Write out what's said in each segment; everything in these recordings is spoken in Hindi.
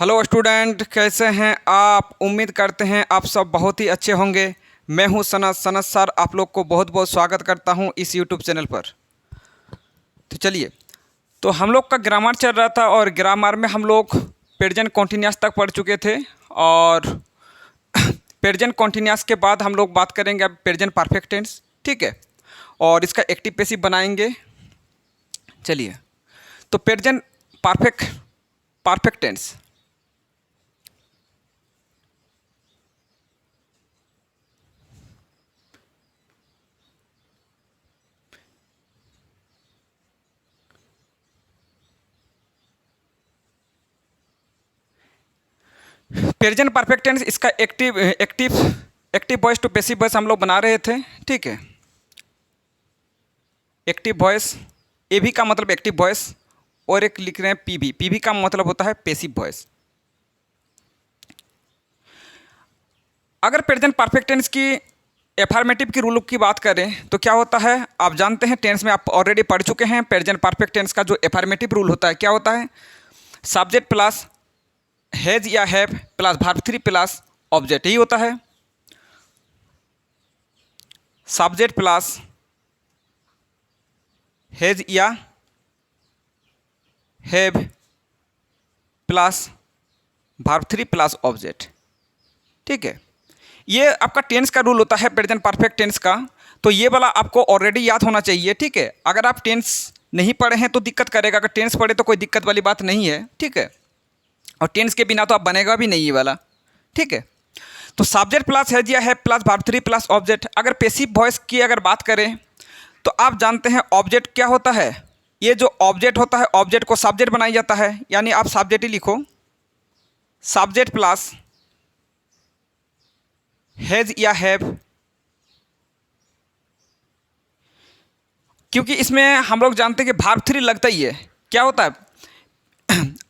हेलो स्टूडेंट, कैसे हैं आप। उम्मीद करते हैं आप सब बहुत ही अच्छे होंगे। मैं हूं सनत सर, आप लोग को बहुत बहुत स्वागत करता हूं इस यूट्यूब चैनल पर। तो चलिए, तो हम लोग का ग्रामर चल रहा था और ग्रामर में हम लोग प्रेजेंट कॉन्टिन्यूअस तक पढ़ चुके थे। और प्रेजेंट कॉन्टिन्यूअस के बाद हम लोग बात करेंगे अब प्रेजेंट परफेक्ट टेंस, ठीक है। और इसका एक्टिव पैसिव बनाएंगे। चलिए, तो present perfect perfect tense. Present perfect tense, इसका active active active voice to passive voice हम लोग बना रहे थे, ठीक है। एक्टिव वॉइस, ए भी का मतलब एक्टिव वॉइस, और एक लिख रहे हैं पीवी। पीवी का मतलब होता है पैसिव वॉइस। अगर प्रेजेंट परफेक्ट टेंस की एफर्मेटिव की रूल की बात करें तो क्या होता है, आप जानते हैं, टेंस में आप ऑलरेडी पढ़ चुके हैं। प्रेजेंट परफेक्ट टेंस का जो एफर्मेटिव रूल होता है क्या होता है, सब्जेक्ट प्लस हैज या have plus verb three plus object, यही होता है। सब्जेक्ट प्लस हैज या have plus verb three plus object, ठीक है। ये आपका टेंस का रूल होता है प्रेजेंट परफेक्ट टेंस का। तो ये वाला आपको ऑलरेडी याद होना चाहिए, ठीक है। अगर आप टेंस नहीं पढ़े हैं तो दिक्कत करेगा, अगर टेंस पढ़े तो कोई दिक्कत वाली बात नहीं है, ठीक है। और टेंस के बिना तो आप बनेगा भी नहीं ये वाला, ठीक है। तो सब्जेक्ट प्लस है दिया है plus verb three plus object. अगर पैसिव वॉइस की अगर बात करें तो आप जानते हैं ऑब्जेक्ट क्या होता है। ये जो ऑब्जेक्ट होता है, ऑब्जेक्ट को सब्जेक्ट बनाया जाता है, यानी आप सब्जेक्ट ही लिखो, सब्जेक्ट प्लस हैज या हैव। क्योंकि इसमें हम लोग जानते हैं कि वर्ब थ्री लगता ही है। क्या होता है,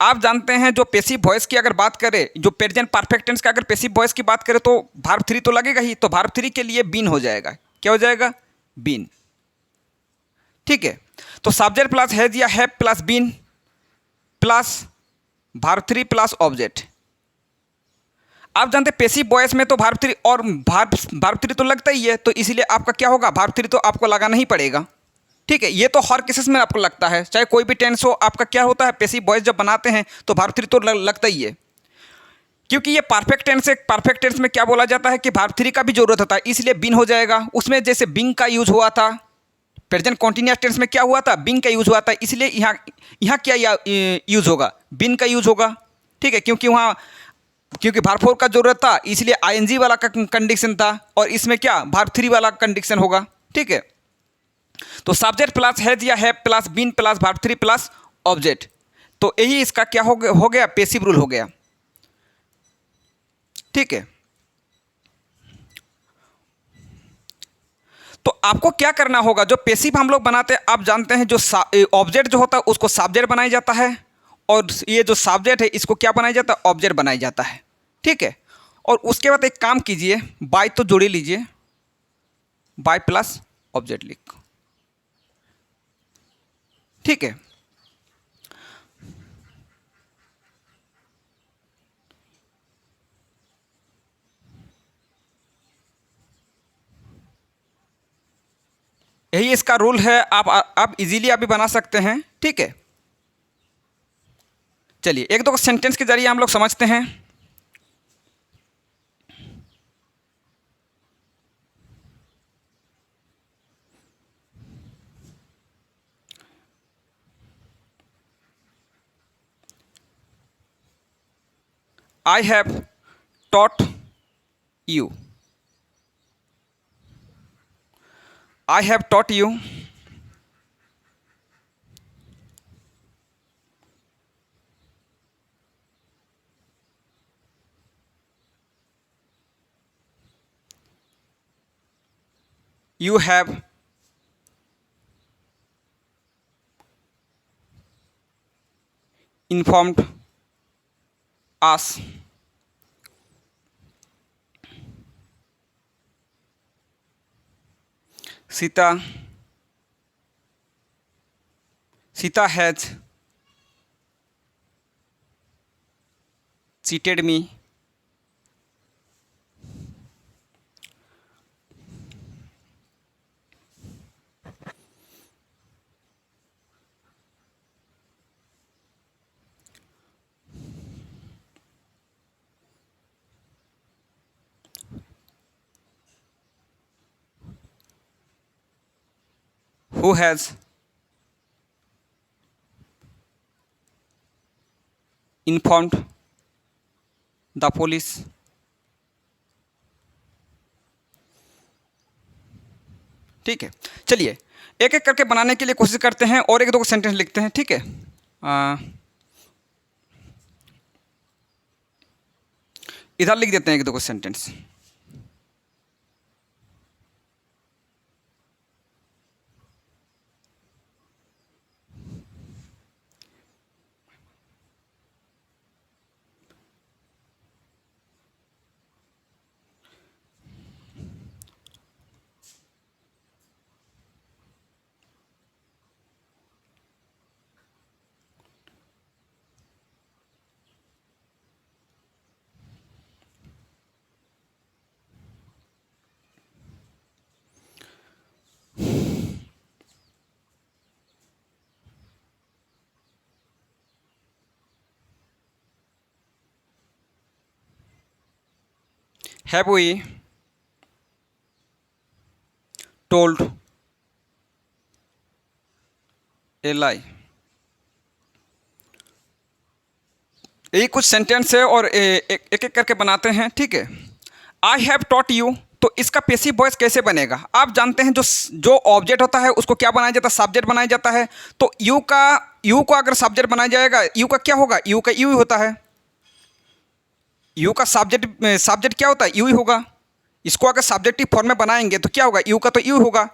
आप जानते हैं जो पैसिव वॉइस की अगर बात करें, जो प्रेजेंट परफेक्ट टेंस का अगर पैसिव वॉइस की बात करें तो वर्ब थ्री तो लगेगा ही। तो वर्ब थ्री के लिए बीन हो जाएगा। क्या हो जाएगा, बीन, ठीक है। तो सब्जेक्ट प्लस हैज या have plus been plus verb three plus object. आप जानते हैं पैसिव वॉइस में तो वर्ब थ्री और वर्ब थ्री तो लगता ही है, तो इसीलिए आपका क्या होगा, वर्ब थ्री तो आपको लगाना ही पड़ेगा, ठीक है। ये तो हर केसेस में आपको लगता है, चाहे कोई भी टेंस हो, आपका क्या होता है, पैसिव वॉइस जब बनाते हैं तो वर्ब थ्री तो लगता ही है। क्योंकि ये परफेक्ट टेंस है, परफेक्ट टेंस में क्या बोला जाता है कि वर्ब थ्री का भी जरूरत होता है, इसलिए बिन हो जाएगा। उसमें जैसे बिंग का यूज हुआ था, प्रेजेंट कॉन्टिन्यूअस टेंस में क्या हुआ था, बिंग का यूज हुआ था, इसलिए यहाँ यहाँ क्या यूज होगा, बिन का यूज होगा, ठीक है। क्योंकि वर्ब फोर का जरूरत था, इसलिए आईएनजी वाला का कंडीशन था, और इसमें क्या वर्ब थ्री वाला कंडीशन होगा, ठीक है। तो सब्जेक्ट प्लस हैज या have plus been plus verb three plus object. तो यही इसका क्या हो गया पैसिव रूल हो गया, ठीक है। तो आपको क्या करना होगा, जो पैसिव हम लोग बनाते हैं, आप जानते हैं जो ऑब्जेक्ट जो होता है उसको सब्जेक्ट बनाया जाता है, और ये जो सब्जेक्ट है इसको क्या बनाया जाता है, ऑब्जेक्ट बनाया जाता है, ठीक है। और उसके बाद एक काम कीजिए, बाय तो जोड़ लीजिए, बाय प्लस ऑब्जेक्ट लिख, ठीक है। यही इसका रूल है, आप इजीली अभी बना सकते हैं, ठीक है। चलिए, एक दो सेंटेंस के जरिए हम लोग समझते हैं। I have taught you, I have taught you, you have informed us, Sita has seated me, who has informed the police, ठीक है। चलिए एक एक करके बनाने के लिए कोशिश करते हैं और एक दो सेंटेंस लिखते हैं, ठीक है। इधर लिख देते हैं एक दो sentence. Have we told a lie? यही कुछ सेंटेंस है और एक एक करके बनाते हैं, ठीक है। आई हैव टॉट यू, तो इसका पैसिव वॉइस कैसे बनेगा? आप जानते हैं जो ऑब्जेक्ट होता है उसको क्या बनाया जाता है? सब्जेक्ट बनाया जाता है। तो यू को अगर सब्जेक्ट बनाया जाएगा, यू का क्या होगा? यू का यू ही होता है। यू का सब्जेक्ट क्या होता है? यू ही होगा। इसको अगर सब्जेक्टिव फॉर्म में बनाएंगे तो क्या होगा? यू का तो यू होगा।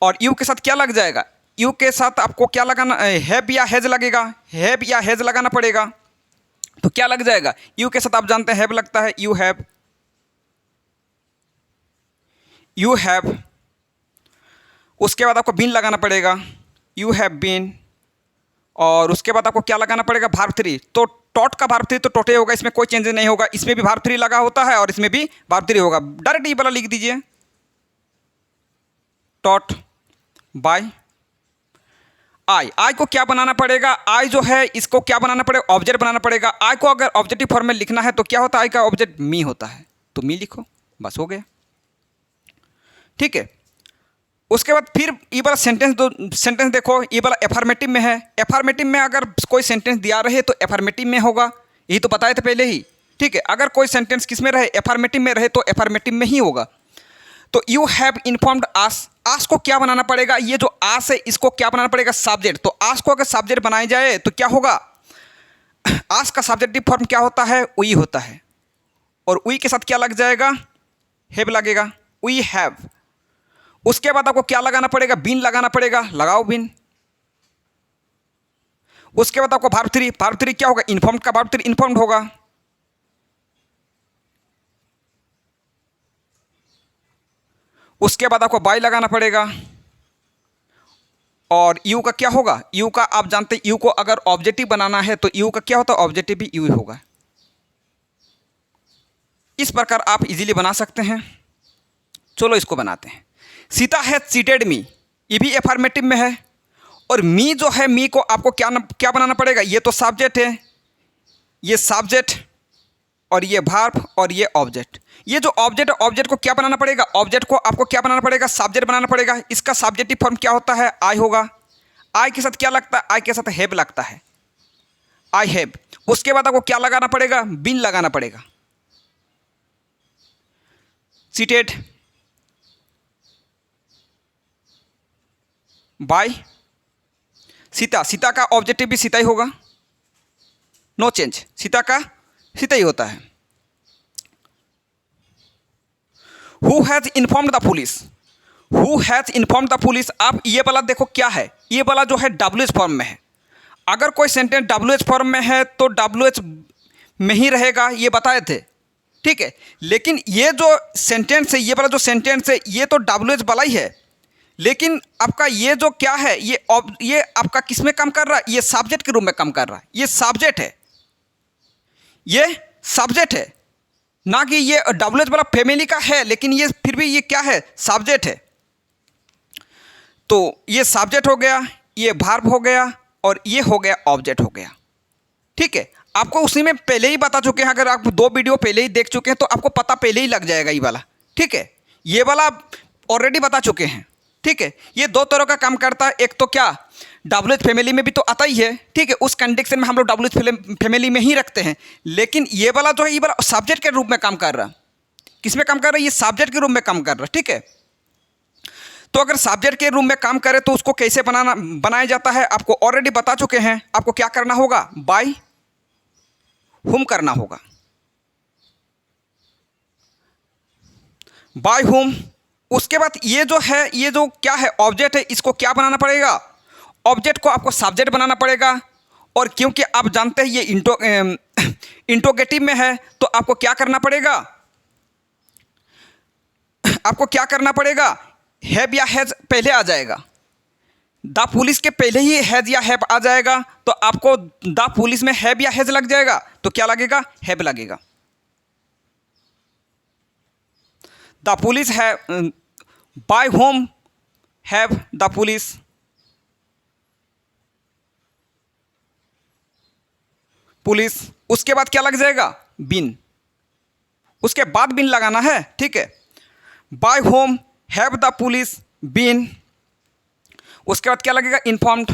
और यू के साथ क्या लग जाएगा? यू के साथ आपको क्या लगाना? हैव या हैज लगेगा। हैव या हैज लगाना पड़ेगा। तो क्या लग जाएगा? यू के साथ आप जानते हैं हैव लगता है। You have, you have. उसके बाद आपको बीन लगाना पड़ेगा। You have been. और उसके बाद आपको क्या लगाना पड़ेगा? वर्ब 3। तो टॉट का वर्ब 3 तो टोटे होगा, इसमें कोई चेंज नहीं होगा। इसमें भी वर्ब 3 लगा होता है और इसमें भी वर्ब 3 होगा। डायरेक्ट ये वाला लिख दीजिए, टॉट बाय आई। आई को क्या बनाना पड़ेगा? आई जो है इसको क्या बनाना पड़ेगा? ऑब्जेक्ट बनाना पड़ेगा। आई को अगर ऑब्जेक्टिव फॉर्म में लिखना है तो क्या होता है? आई का ऑब्जेक्ट मी होता है, तो मी लिखो, बस हो गया, ठीक है। उसके बाद फिर ये वाला सेंटेंस देखो, ये वाला एफर्मेटिव में है। एफर्मेटिव में अगर कोई सेंटेंस दिया रहे तो एफर्मेटिव में होगा, यही तो बताए थे पहले ही, ठीक है। अगर कोई सेंटेंस किस में रहे? एफर्मेटिव में रहे तो एफर्मेटिव में ही होगा। तो यू हैव इन्फॉर्म्ड आस। आस को क्या बनाना पड़ेगा? ये जो आस है इसको क्या बनाना पड़ेगा? सब्जेक्ट। तो आस को अगर सब्जेक्ट बनाया जाए तो क्या होगा? आस का सब्जेक्टिव फॉर्म क्या होता है? वी होता है। और वी के साथ क्या लग जाएगा? हैव लगेगा, वी हैव। उसके बाद आपको क्या लगाना पड़ेगा? बीन लगाना पड़ेगा, लगाओ बीन। उसके बाद आपको वर्ब 3 क्या होगा? इन्फॉर्म्ड का वर्ब 3 इन्फॉर्म्ड होगा। उसके बाद आपको बाय लगाना पड़ेगा। और यू का क्या होगा? यू का आप जानते हैं, यू को अगर ऑब्जेक्टिव बनाना है तो यू का क्या होता है? ऑब्जेक्टिव भी यू ही होगा। इस प्रकार आप इजीली बना सकते हैं। चलो इसको बनाते हैं। सीता हैज सीटेड मी, ये भी एफर्मेटिव में है। और मी जो है, मी को आपको क्या बनाना पड़ेगा? ये तो सब्जेक्ट है, ये सब्जेक्ट और ये वर्ब और ये ऑब्जेक्ट। ये जो ऑब्जेक्ट है, ऑब्जेक्ट को क्या बनाना पड़ेगा? ऑब्जेक्ट को आपको क्या बनाना पड़ेगा? सब्जेक्ट बनाना पड़ेगा। इसका सब्जेक्टिव फॉर्म क्या होता है? आई होगा। आई के साथ क्या लगता है? आई के साथ हैव लगता है, आई हैव। उसके बाद आपको क्या लगाना पड़ेगा? बीन लगाना पड़ेगा। Seated bye Sita. सीता का ऑब्जेक्टिव भी सीता ही होगा, नो चेंज। सीता का सीता ही होता है। Who has informed the police. Who has informed the police. आप ये वाला देखो क्या है? ये वाला जो है WH फॉर्म में है। अगर कोई सेंटेंस WH फॉर्म में है तो WH में ही रहेगा, ये बताए थे, ठीक है। लेकिन ये जो सेंटेंस है, ये वाला जो सेंटेंस है, ये तो WH वाला ही है। लेकिन आपका ये जो क्या है, ये आपका किस में काम कर रहा है? ये सब्जेक्ट के रूप में काम कर रहा है। ये सब्जेक्ट है, ये सब्जेक्ट है, ना कि ये डब्ल्यू एच वाला फैमिली का है, लेकिन ये फिर भी ये क्या है, सब्जेक्ट है। तो ये सब्जेक्ट हो गया, ये वर्ब हो गया, और ये हो गया ऑब्जेक्ट हो गया। ठीक है, आपको उसी में पहले ही बता चुके हैं, अगर आप 2 वीडियो पहले ही देख चुके हैं तो आपको पता पहले ही लग जाएगा ये वाला। ठीक है, ये वाला आप ऑलरेडी बता चुके हैं। ठीक है, ये 2 तरह का काम करता है। एक तो क्या, डब्ल्यू एच फैमिली में भी तो आता ही है। ठीक है, उस कंडीशन में हम लोग डब्ल्यू एच फैमिली में ही रखते हैं, लेकिन ये वाला जो है, ये वाला सब्जेक्ट के रूप में काम कर रहा है। किस में काम कर रहा है, ये सब्जेक्ट के रूप में काम कर रहा है। ठीक है, तो अगर सब्जेक्ट के रूप में काम करे तो उसको कैसे बनाया जाता है, आपको ऑलरेडी बता चुके हैं। आपको क्या करना होगा, बाय हुम करना होगा, बाय हुम। उसके बाद ये जो है, ये जो क्या है, ऑब्जेक्ट है, इसको क्या बनाना पड़ेगा, ऑब्जेक्ट को आपको सब्जेक्ट बनाना पड़ेगा। और क्योंकि आप जानते हैं ये इंट्रोगेटिव में है, तो आपको क्या करना पड़ेगा, आपको क्या करना पड़ेगा, हैव या हैज पहले आ जाएगा। द पुलिस के पहले ही हैज या हैव आ जाएगा, तो आपको द पुलिस में हैव या हैज लग जाएगा, तो क्या लगेगा, हैव लगेगा। द पुलिस है, by whom have the police, police. उसके बाद क्या लग जाएगा, बिन, उसके बाद बिन लगाना है। ठीक है, by whom have the police been. उसके बाद क्या लगेगा, इन्फॉर्म्ड,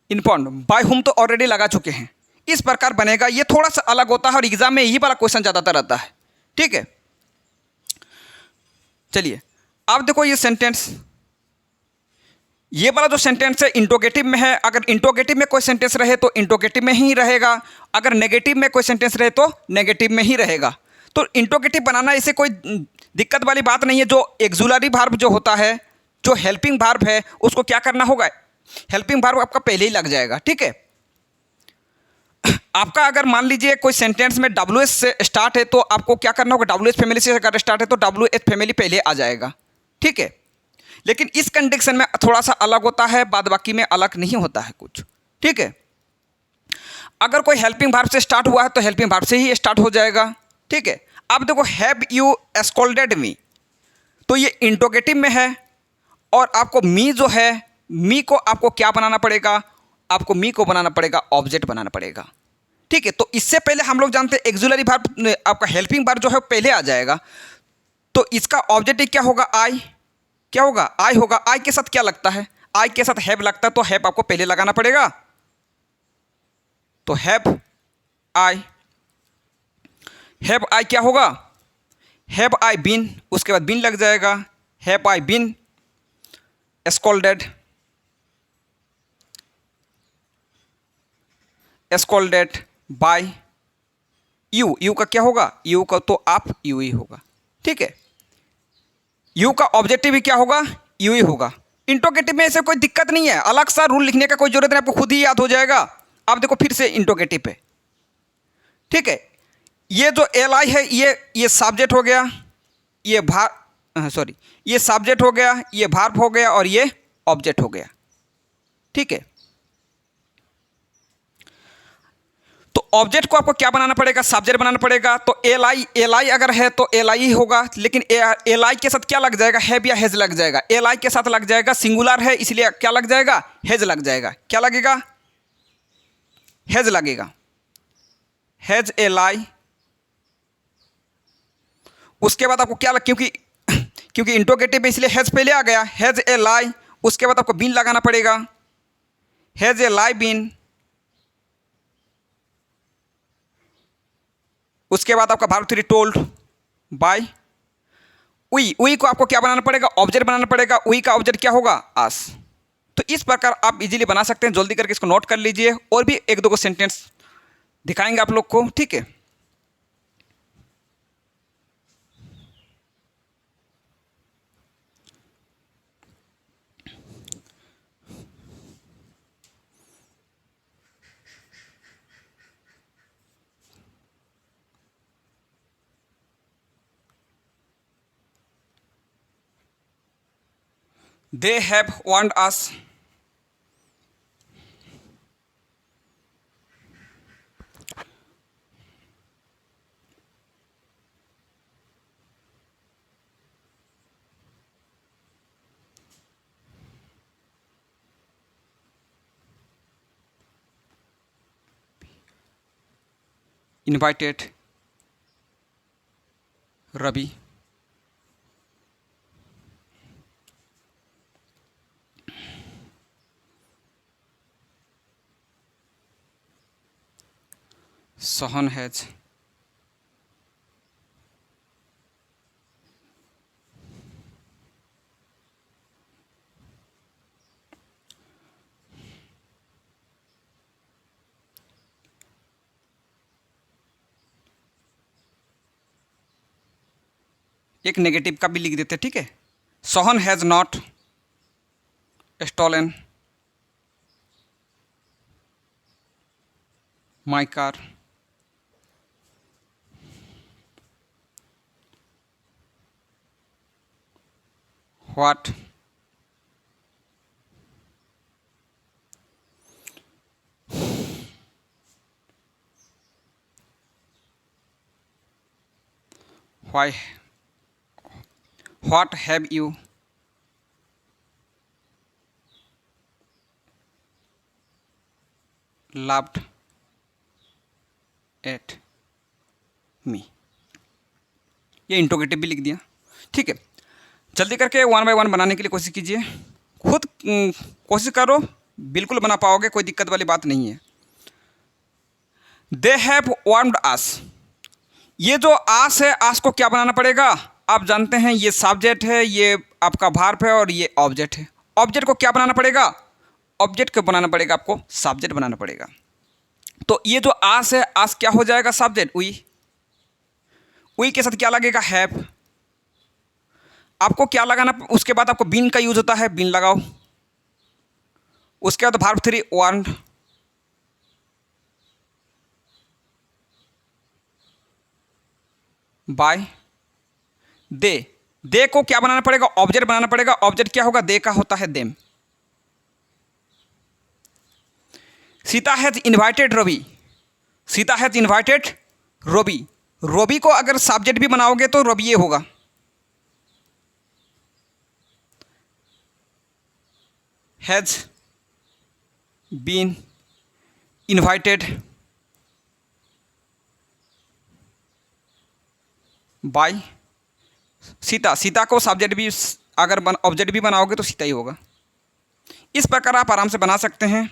इन्फॉर्म्ड। बाय होम तो ऑलरेडी लगा चुके हैं। इस प्रकार बनेगा। ये थोड़ा सा अलग होता है और एग्जाम में यही वाला क्वेश्चन ज़्यादातर रहता है। ठीक है, चलिए अब देखो ये सेंटेंस, ये वाला जो सेंटेंस है इंट्रोगेटिव में है। अगर इंट्रोगेटिव में कोई सेंटेंस रहे तो इंट्रोगेटिव में ही रहेगा, अगर नेगेटिव में कोई सेंटेंस रहे तो नेगेटिव में ही रहेगा। तो इंट्रोगेटिव बनाना ऐसे कोई दिक्कत वाली बात नहीं है। जो एक्सुलरी वर्ब जो होता है, जो हेल्पिंग वर्ब है, उसको क्या करना होगा, हेल्पिंग वर्ब आपका पहले ही लग जाएगा। ठीक है, आपका अगर मान लीजिए कोई सेंटेंस में डब्ल्यू एच से स्टार्ट है, तो आपको क्या करना होगा, डब्ल्यू एच फैमिली से अगर स्टार्ट है तो डब्ल्यू एच फैमिली पहले आ जाएगा। ठीक है, लेकिन इस कंडीशन में थोड़ा सा अलग होता है, बाद बाकी में अलग नहीं होता है कुछ। ठीक है, अगर कोई हेल्पिंग वर्ब से स्टार्ट हुआ है तो हेल्पिंग वर्ब से ही स्टार्ट हो जाएगा। ठीक है, अब देखो हैव यू स्कोल्डेड मी, तो ये इंट्रोगेटिव में है, और आपको मी जो है, मी को आपको क्या बनाना पड़ेगा, आपको मी को बनाना पड़ेगा, ऑब्जेक्ट बनाना पड़ेगा। ठीक है, तो इससे पहले हम लोग जानते हैं एक्सुलरी वर्ब, आपका हेल्पिंग वर्ब जो है पहले आ जाएगा, तो इसका ऑब्जेक्टिव क्या होगा, आई, क्या होगा, आई होगा। आई के साथ क्या लगता है, आई के साथ हैव लगता है, तो हैव आपको पहले लगाना पड़ेगा, तो हैव आई, हैव आई क्या होगा, हैव आई बीन, उसके बाद बीन लग जाएगा, have I been scolded, scolded by you. You का क्या होगा, यू का तो आप यू ही होगा। ठीक है, यू का ऑब्जेक्टिव भी क्या होगा, यू ही होगा। इंट्रोगेटिव में ऐसे कोई दिक्कत नहीं है, अलग सा रूल लिखने का कोई जरूरत नहीं, आपको खुद ही याद हो जाएगा। आप देखो फिर से इंट्रोगेटिव पे। ठीक है, ये जो एल आई है, ये सब्जेक्ट हो गया, ये सॉरी, ये सब्जेक्ट हो गया, ये वर्ब हो गया, और ये ऑब्जेक्ट हो गया। ठीक है, तो ऑब्जेक्ट को आपको क्या बनाना पड़ेगा, सब्जेक्ट बनाना पड़ेगा। तो एल आई अगर है तो एल आई ही होगा, लेकिन एल आई के साथ क्या लग जाएगा, हैव या हैज लग जाएगा। एल आई के साथ लग जाएगा, सिंगुलर है इसलिए क्या लग जाएगा, हैज लग जाएगा। क्या लगेगा, हैज लगेगा, हैज एल आई। उसके बाद आपको क्या क्योंकि इंट्रोगेटिव में इसलिए हैज पहले आ गया, हैज एल आई। उसके बाद आपको बीन लगाना पड़ेगा, हैज एल आई बीन। उसके बाद आपका वर्ब 3 टोल्ड बाय उई को आपको क्या बनाना पड़ेगा, ऑब्जेक्ट बनाना पड़ेगा। उई का ऑब्जेक्ट क्या होगा, आस। तो इस प्रकार आप इजीली बना सकते हैं। जल्दी करके इसको नोट कर लीजिए, और भी 1-2 को सेंटेंस दिखाएंगे आप लोग को। ठीक है, they have warned us, invited Ravi Sohan has एक नेगेटिव का भी लिख देते, ठीक है। Sohan has not stolen my car. What why what have you laughed at me. ये इंटरोगेटिव भी लिख दिया, ठीक है। जल्दी करके 1 बाय 1 बनाने के लिए कोशिश कीजिए, खुद कोशिश करो, बिल्कुल बना पाओगे, कोई दिक्कत वाली बात नहीं है। दे हैव वार्म्ड अस, ये जो आस है, आस को क्या बनाना पड़ेगा, आप जानते हैं ये सब्जेक्ट है, ये आपका वर्ब है और ये ऑब्जेक्ट है। ऑब्जेक्ट को क्या बनाना पड़ेगा, ऑब्जेक्ट को बनाना पड़ेगा, आपको सब्जेक्ट बनाना पड़ेगा। तो ये जो आस है, आस क्या हो जाएगा, सब्जेक्ट। वी के साथ क्या लगेगा, हैव। आपको क्या लगाना, उसके बाद आपको बीन का यूज होता है, बीन लगाओ। उसके बाद वर्ब 3 वार्न्ड, बाय दे को क्या बनाना पड़ेगा, ऑब्जेक्ट बनाना पड़ेगा। ऑब्जेक्ट क्या होगा, दे का होता है them. Sita has invited Ravi, Sita has invited Ravi. Ravi को अगर सब्जेक्ट भी बनाओगे तो रवि ये होगा। Has been invited by Sita, Sita को सब्जेक्ट भी अगर ऑब्जेक्ट भी बनाओगे तो सीता ही होगा। इस प्रकार आप आराम से बना सकते हैं।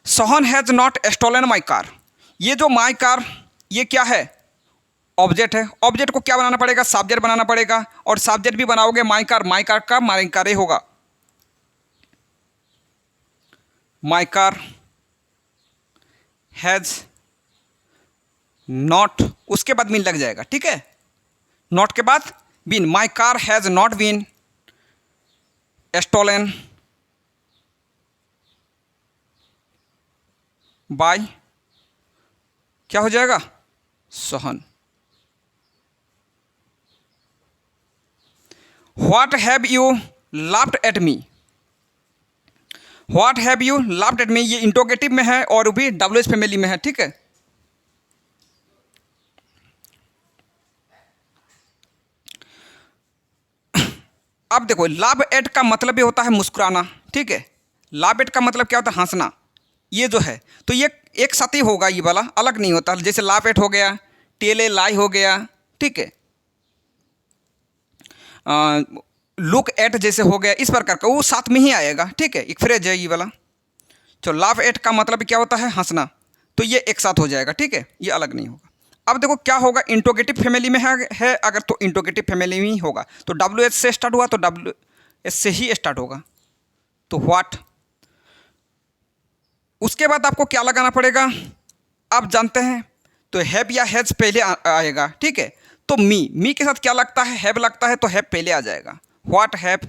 Sohan has not stolen my car, ये जो माई कार ये क्या है, ऑब्जेक्ट है। ऑब्जेक्ट को क्या बनाना पड़ेगा, सब्जेक्ट बनाना पड़ेगा, और सब्जेक्ट भी बनाओगे माई कार, माई कार का माई कार होगा। माई कार हैज़ नॉट, उसके बाद बीन लग जाएगा, ठीक है। नॉट के बाद been, my car has not been stolen by, क्या हो जाएगा, Sohan. What have you laughed at me, what have you laughed at me, ये इंटरोगेटिव में है और भी WH फैमिली में है, ठीक है। अब देखो, लाभ एट का मतलब भी होता है मुस्कुराना, ठीक है। लाभ एट का मतलब क्या होता है, हंसना। ये जो है तो ये एक साथ ही होगा, ये वाला अलग नहीं होता। जैसे लाभ एट हो गया, टेले लाई हो गया, ठीक है। लुक एट जैसे हो गया, इस प्रकार का वो साथ में ही आएगा, ठीक है। एक फ्रेज है ये वाला। तो लाभ एट का मतलब क्या होता है, हंसना, तो ये एक साथ हो जाएगा, ठीक है, ये अलग नहीं होगा। अब देखो क्या होगा, इंट्रोगेटिव फैमिली में है अगर, तो इंट्रोगेटिव फैमिली में ही होगा। तो WH से स्टार्ट हुआ तो WH से ही स्टार्ट होगा। तो व्हाट, उसके बाद आपको क्या लगाना पड़ेगा, आप जानते हैं, तो हैव या हैज पहले आएगा, ठीक है। तो मी के साथ क्या लगता है, हैव लगता है, तो हैव पहले आ जाएगा। व्हाट हैव,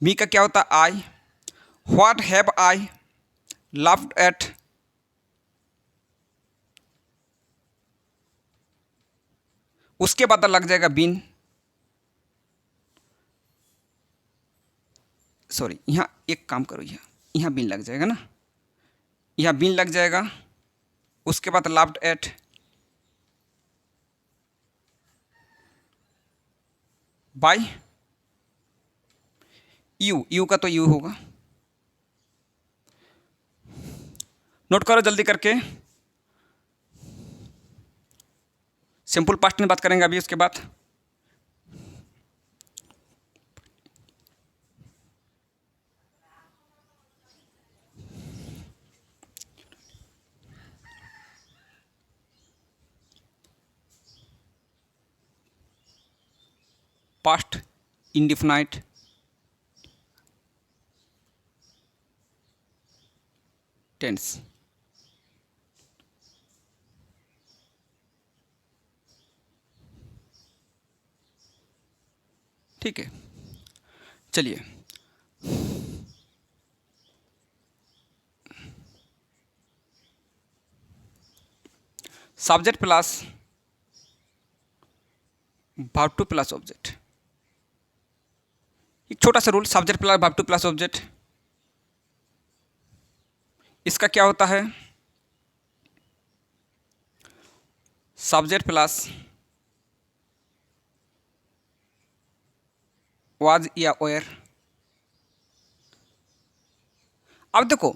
मी का क्या होता है, I. What have I laughed at, उसके बाद लग जाएगा बीन, सॉरी, यहाँ एक काम करो, यहाँ बीन लग जाएगा ना, यहाँ बीन लग जाएगा। उसके बाद लाफ्ड एट, बाय यू का तो यू होगा। नोट करो जल्दी करके, सिंपल पास्ट टेंस बात करेंगे अभी उसके बाद। Past indefinite tense. ठीक है, चलिए subject plus verb two plus object. एक छोटा सा rule, subject plus verb two plus object, इसका क्या होता है? सब्जेक्ट प्लस वाज या वेयर। अब देखो,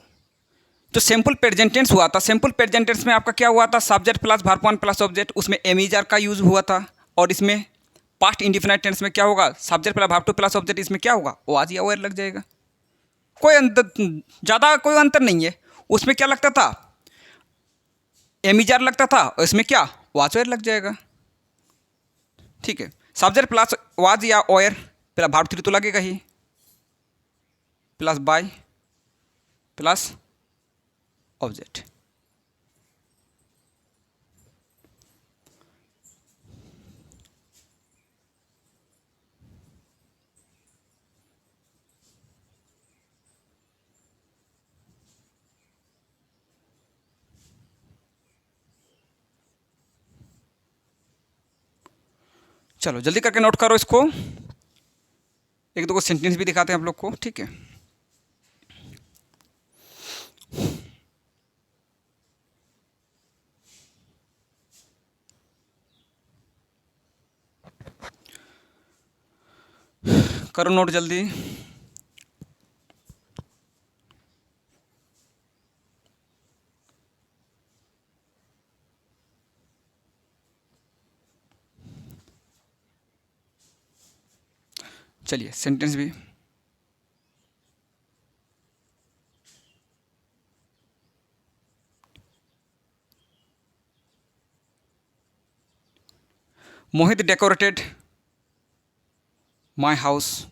जो सिंपल प्रेजेंट टेंस हुआ था, सिंपल प्रेजेंट टेंस में आपका क्या हुआ था? Subject plus verb one plus object, उसमें एमीजर का यूज हुआ था। और इसमें पास्ट इंडिफिनाइट टेंस में क्या होगा? Subject plus verb two plus object, इसमें क्या होगा? वाज या वेयर लग जाएगा। कोई अंतर, ज़्यादा कोई अंतर नहीं है। उसमें क्या लगता था? एमीजर लगता था, और इसमें क्या? वाज वेयर लग जाएगा। ठीक है, सब्जेक्ट प्लस वाज या वेयर, प्लस वर्ब थ्री तो लगेगा ही, प्लस बाय प्लस ऑब्जेक्ट। चलो जल्दी करके नोट करो इसको, एक दो को सेंटेंस भी दिखाते हैं आप लोग को। ठीक है, करो नोट जल्दी। चलिए सेंटेंस भी। Mohit decorated my house.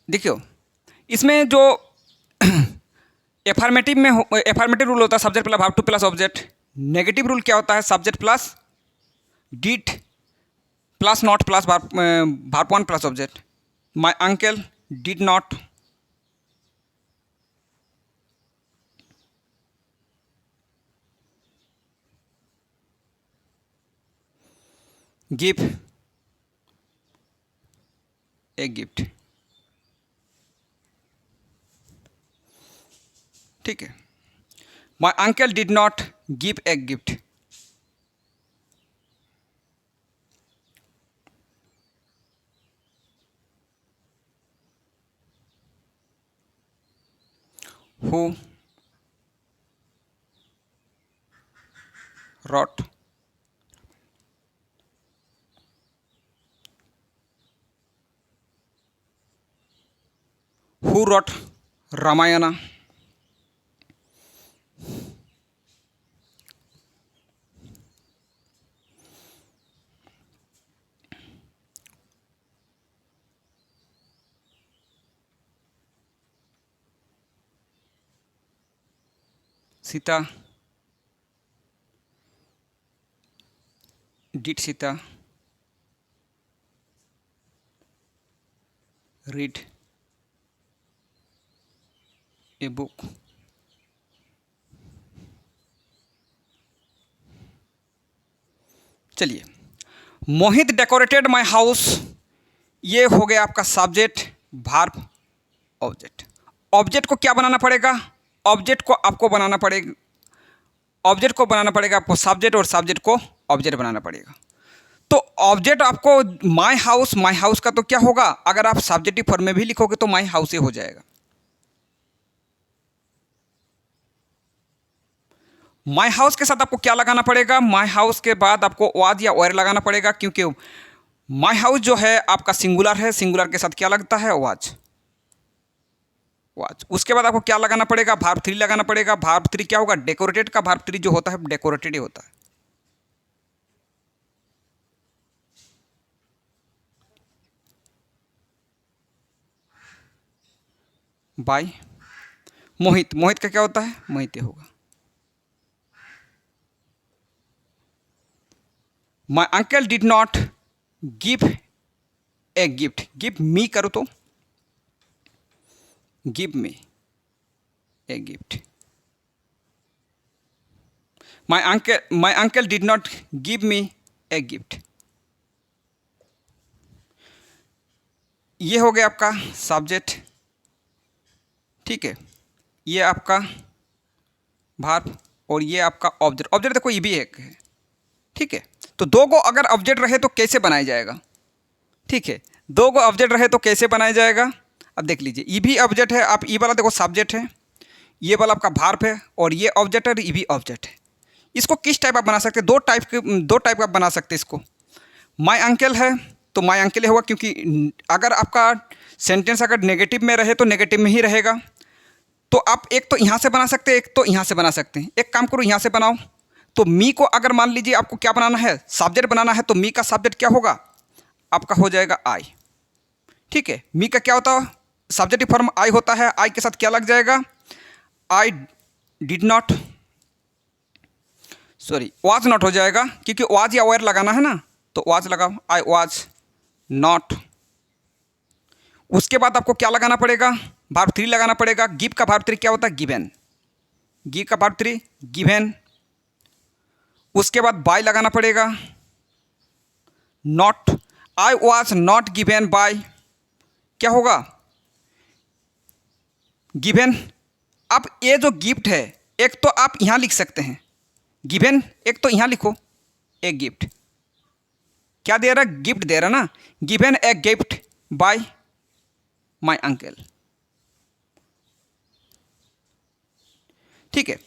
देखियो, इसमें जो एफर्मेटिव में एफर्मेटिव रूल होता है subject plus verb two plus object. Negative rule क्या होता है? Subject plus did plus not plus verb one plus object. My uncle did not give a gift. ठीक है, my uncle did not give a gift. Who wrote Ramayana. Sita did Sita read a book. चलिए, मोहित डेकोरेटेड माई हाउस, ये हो गया आपका सब्जेक्ट वर्ब ऑब्जेक्ट। ऑब्जेक्ट को क्या बनाना पड़ेगा? ऑब्जेक्ट को आपको बनाना पड़ेगा, ऑब्जेक्ट को बनाना पड़ेगा आपको सब्जेक्ट, और सब्जेक्ट को ऑब्जेक्ट बनाना पड़ेगा। तो ऑब्जेक्ट आपको माय हाउस का तो क्या होगा, अगर आप सब्जेक्टिव फॉर्म में भी लिखोगे तो माय हाउस ही हो जाएगा। माय हाउस के साथ आपको क्या लगाना पड़ेगा, माय हाउस के बाद आपको वाज या वेयर लगाना पड़ेगा, क्योंकि माय हाउस जो है आपका सिंगुलर है, सिंगुलर के साथ क्या लगता है, वाज। वाज उसके बाद आपको क्या लगाना पड़ेगा, वर्ब 3 लगाना पड़ेगा। वर्ब 3 क्या होगा, डेकोरेटेड का वर्ब 3 जो होता है डेकोरेटेड ही होता है। बाय मोहित, मोहित का क्या होता है, मोहित ही होगा। माई uncle did not give a gift, give me करो तो give me a gift. My uncle did not give me a gift. ये हो गया आपका सब्जेक्ट, ठीक है, ये आपका वर्ब और ये आपका ऑब्जेक्ट। ऑब्जेक्ट देखो ये भी एक है, ठीक है। तो दो को अगर ऑब्जेक्ट रहे तो कैसे बनाया जाएगा, ठीक है, दो को ऑब्जेक्ट रहे तो कैसे बनाया जाएगा। अब देख लीजिए, ये भी ऑब्जेक्ट है, आप ये वाला देखो सब्जेक्ट है, ये वाला आपका वर्ब है, और ये ऑब्जेक्ट है, ये भी ऑब्जेक्ट है। इसको किस टाइप आप बना सकते हैं, दो टाइप का आप बना सकते हैं इसको। माय अंकल है तो माय अंकल ही होगा, क्योंकि अगर आपका सेंटेंस अगर नेगेटिव में रहे तो नेगेटिव में ही रहेगा। तो आप एक तो यहाँ से बना सकते हैं, एक तो यहाँ से बना सकते हैं। एक काम करो, यहाँ से बनाओ। तो मी को अगर मान लीजिए आपको क्या बनाना है, सब्जेक्ट बनाना है, तो मी का सब्जेक्ट क्या होगा, आपका हो जाएगा आई, ठीक है। मी का क्या होता है, सब्जेक्टिव फॉर्म आई होता है। आई के साथ क्या लग जाएगा, I did not, sorry was not हो जाएगा, क्योंकि वाज या वेयर लगाना है ना, तो वाज लगाओ, आई वाज नॉट। उसके बाद आपको क्या लगाना पड़ेगा, वर्ब 3 लगाना पड़ेगा। गिव का वर्ब 3 क्या होता है, गिवन, गिव का वर्ब 3 गिवन। उसके बाद बाय लगाना पड़ेगा, not, I was not given by, क्या होगा, गिवन। अब ये जो गिफ्ट है, एक तो आप यहाँ लिख सकते हैं गिवन, एक तो यहाँ लिखो एक गिफ्ट, क्या दे रहा है, गिफ्ट दे रहा ना, given a gift bye my uncle, ठीक है।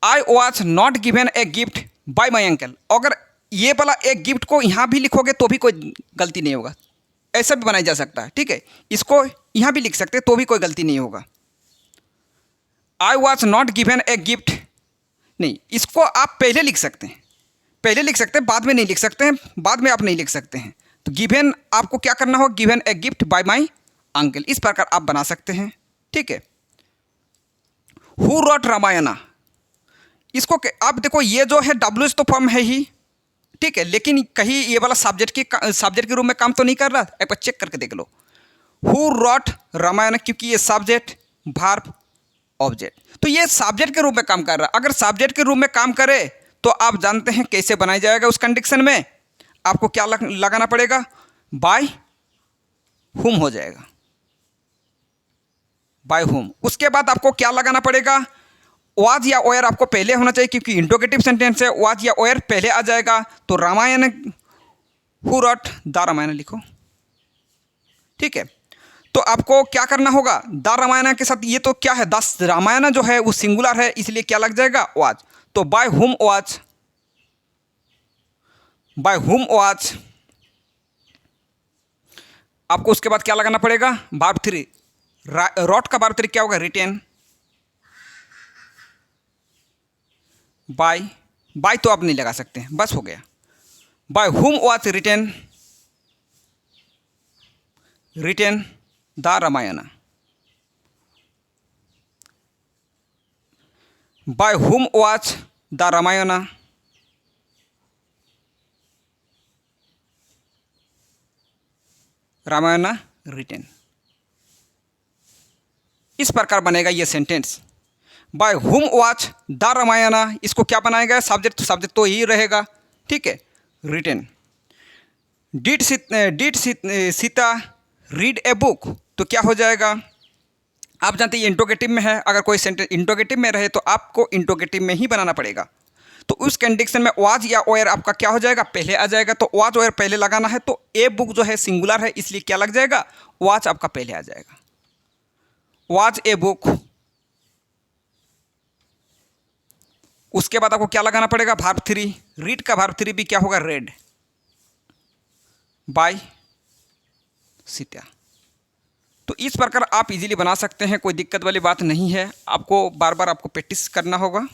I was not given a gift bye my uncle, अगर ये वाला एक गिफ्ट को यहाँ भी लिखोगे तो भी कोई गलती नहीं होगा, ऐसा भी बनाया जा सकता है, ठीक है। इसको यहाँ भी लिख सकते तो भी कोई गलती नहीं होगा। I was not given a gift, नहीं, इसको आप पहले लिख सकते हैं, पहले लिख सकते हैं, बाद में नहीं लिख सकते हैं, बाद में आप नहीं लिख सकते हैं। तो गिवन आपको क्या करना होगा, given a gift bye my uncle, इस प्रकार आप बना सकते हैं, ठीक है। हु रॉट रामायणा, इसको आप देखो, ये जो है डब्ल्यू तो फॉर्म है ही, ठीक है, लेकिन कहीं ये वाला सब्जेक्ट के रूप में काम तो नहीं कर रहा, एक बार चेक करके देख लो। हु रॉट रामायण, क्योंकि ये सब्जेक्ट वर्ब ऑब्जेक्ट, तो ये सब्जेक्ट के रूप में काम कर रहा है। अगर सब्जेक्ट के रूप में काम करे तो आप जानते हैं कैसे बनाया जाएगा। उस कंडीशन में आपको क्या लगाना पड़ेगा, बाय हुम हो जाएगा, बाय हुम। उसके बाद आपको क्या लगाना पड़ेगा, वाज या ओयर आपको पहले होना चाहिए, क्योंकि इंट्रोगेटिव सेंटेंस है, वाज या ओयर पहले आ जाएगा। तो Ramayana, who wrote the Ramayana लिखो, ठीक है। तो आपको क्या करना होगा, द रामायण के साथ, ये तो क्या है, द रामायण जो है वो सिंगुलर है, इसलिए क्या लग जाएगा, वाज। तो bye whom was, bye whom was. आपको उसके बाद क्या लगाना पड़ेगा, वर्ब 3, रॉट का वर्ब 3 क्या होगा, रिटेन। बाय, बाय तो आप नहीं लगा सकते हैं, बस हो गया, by whom was written, written the Ramayana, by whom was the Ramayana, Ramayana written. इस प्रकार बनेगा ये sentence, by whom was the Ramayana. इसको क्या बनाएगा, सब्जेक्ट, सब्जेक्ट तो ही रहेगा, ठीक है, written. Did Sita read a book, तो क्या हो जाएगा, आप जानते हैं ये इंट्रोगेटिव में है, अगर कोई सेंटेंस इंट्रोगेटिव में रहे तो आपको इंट्रोगेटिव में ही बनाना पड़ेगा। तो उस कंडीशन में वाज या वेयर आपका क्या हो जाएगा, पहले आ जाएगा। तो वाज वेयर पहले लगाना है, तो ए बुक जो है सिंगुलर है, इसलिए क्या लग जाएगा, वाज आपका पहले आ जाएगा, वाज ए बुक। उसके बाद आपको क्या लगाना पड़ेगा, वर्ब 3। रीड का वर्ब 3 भी क्या होगा, रेड बाय सीता। तो इस प्रकार आप इजीली बना सकते हैं, कोई दिक्कत वाली बात नहीं है। आपको बार बार आपको प्रैक्टिस करना होगा।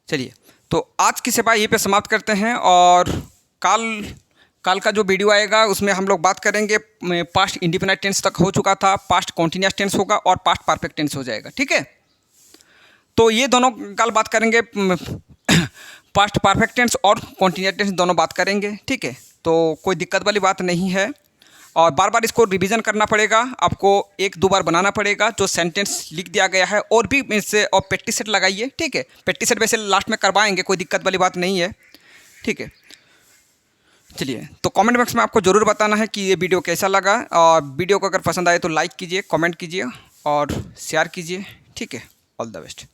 चलिए, तो आज की सेवा यहीं पे समाप्त करते हैं, और कल का जो वीडियो आएगा उसमें हम लोग बात करेंगे, पास्ट इंडिफिनिट टेंस तक हो चुका था, पास्ट कॉन्टिन्यूअस टेंस होगा और पास्ट परफेक्ट टेंस हो जाएगा। ठीक है, तो ये दोनों कल बात करेंगे, पास्ट परफेक्ट टेंस और कॉन्टिन्यूअस टेंस दोनों बात करेंगे। ठीक है, तो कोई दिक्कत वाली बात नहीं है, और बार बार इसको रिवीजन करना पड़ेगा, आपको 1-2 बार बनाना पड़ेगा जो सेंटेंस लिख दिया गया है, और भी इससे और प्रैक्टिस सेट लगाइए। ठीक है, प्रैक्टिस सेट वैसे लास्ट में करवाएंगे, कोई दिक्कत वाली बात नहीं है। ठीक है, चलिए, तो कमेंट बॉक्स में आपको ज़रूर बताना है कि ये वीडियो कैसा लगा, और वीडियो को अगर पसंद आए तो लाइक कीजिए, कमेंट कीजिए और शेयर कीजिए। ठीक है, ऑल द बेस्ट।